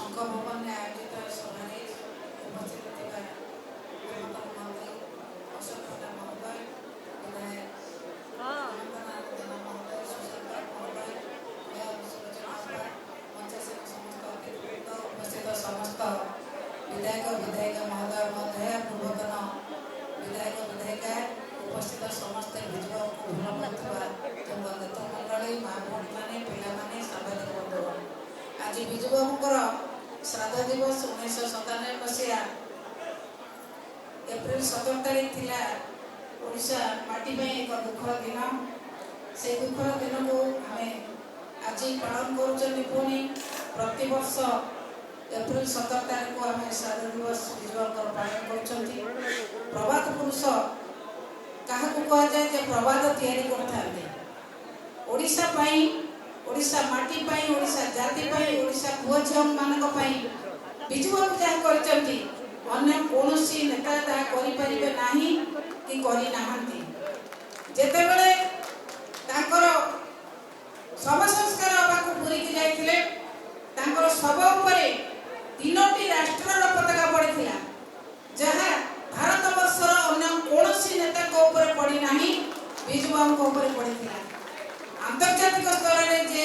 शंख भवन में आयोजित सभा उपस्थित मंत्री अशोक प्रधान महोदय, विधायक अनंतनाथ जेना महोदय, सुशांत महोदय, मंचासीन समस्त अतिथिवृंद, उपस्थित समस्त विधायक विधायिका महोदय महोदय, पूर्वतन विधायक विधायिका, उपस्थित समस्त विजुआ को भूल नथिबा नेतृमंडली, माँ भौणी मैंने, पिलाने, सांबादिक बंधुगण, आज विजुबाबूर श्राद्ध दिवस 1997 मसीहा एप्रिल 17 तारीख थिला ओडिशा माटी में एक दुखर दिन। से दुखर दिन को आम आज पालन करुनी प्रति वर्ष एप्रिल 17 तारीख को आम श्राद्ध दिवस विजुबाबूर पालन कर। प्रभात पुरुष क्या कह जाए प्रभात तैयारी करते ओडिशा माटी पाई, ओडिशा जाति पाई, ओडिशा पुओ झियो मानक पाई विजुबाबू जहाँ करचंती अन्य कोनोसी नेता ता करि परिबे नाही कि करि नाहंती। जेतेबेले तांकर शव संस्कार बाकू पुरी की जाइथिले तांकर शव उपरे 3टी राष्ट्रर पताका पड़िथिला, जहाँ भारत वर्षर अन्य कोनोसी नेता को ऊपर पड़ी नाही, विजुबाबू को ऊपर पड़िथिला। आंतर्जातिक स्तर में जे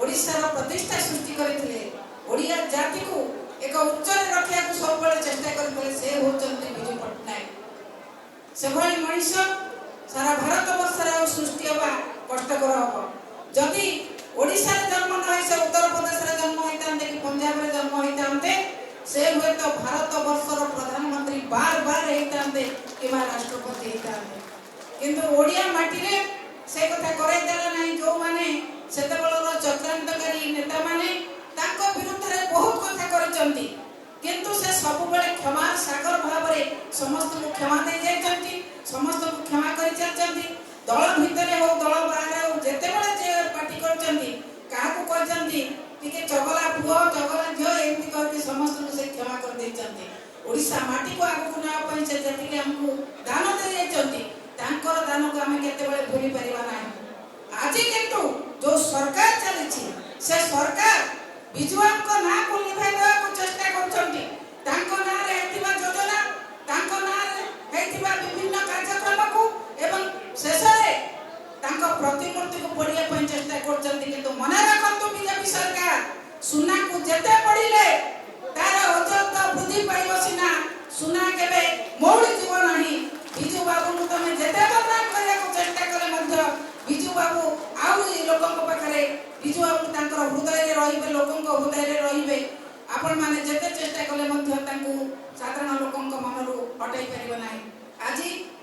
ओडिशार प्रतिष्ठा सृष्टि करथिले, ओडिया जाति को एक उच्च रखिया को सब बळे चेष्टा करथिले, से होचंती विजु पटनायक। से भली मनुष्य सारा भारत वर्षर सृष्टि होगा कष्टकर हो। जदि ओडिशा रे जन्म न होई से उत्तर प्रदेश रे जन्म होइतांते कि पंजाब रे जन्म होइतांते, से हुए तो भारत वर्षर प्रधानमंत्री बार बार होइतांते कि राष्ट्रपति होइतांते। किंतु ओडिया माटी रे से कथा करे देला नहीं। जो माने सेतेबेलर चक्रांतकारी नेता माने तांको विरुद्ध रे बहुत कथा करचंती, किंतु से सब बेले क्षमा सागर भाव रे समस्त को क्षमा दे जायचंती, समस्त को क्षमा करि चलचंती। दल भितरे हो दल बाहर हो जेते बेले जे पार्टी करचंती काहा को कहचंती टिके चगला पुओ चगला झियो एमती कहके समस्त को से क्षमा कर देचंती। ओडिशा माटी को आगु को ना पई से जेतिके हमकु दान दे जायचंती, तांकर दान को हमें केते बेले भूली परिबा नाही। आज किंतु जो सरकार चली से सरकार विजुबाबू को ना को निभाई देवा को चेष्टा करछंती। तांको ना रे हेतिबा योजना, तांको ना रे हेतिबा विभिन्न कार्यक्रम को एवं शेषरे तांको प्रतिमूर्ति को पड़िया पई चेष्टा करछंती। किंतु मने रखंतु बीजेपी सरकार सुना को जेते पड़िले तार ओजन वृद्धि पाइबो सिना, सुना केबे मौली जीव नाही। विजुबाबू को तमे जेते बदनाम करिया को चेष्टा करे मध्य विजुबाबू आउरी लोकन पाखरे विजुबाबू तांकर हृदय रे रहिबे, लोकन को हृदय रे रहिबे। आपण माने जेते चेष्टा कले मध्य तांकू साधारण लोकन को मनरु हटाई परिबो नाही। आज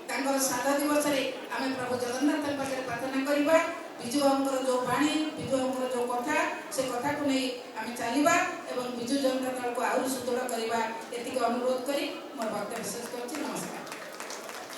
तांकर श्राद्ध दिवस रे आमे प्रभु जगन्नाथ पाखरे प्रार्थना करिबा। विजुबाबूर जो बाणी, विजुबाबूर जो कथा से कथा को नै आमे चलिबा एवं विजु जनता दल को आउरी सुदृढ़ करिबा एतिक अनुरोध करी मोर वक्तव्य विशेष करछि। नमस्कार।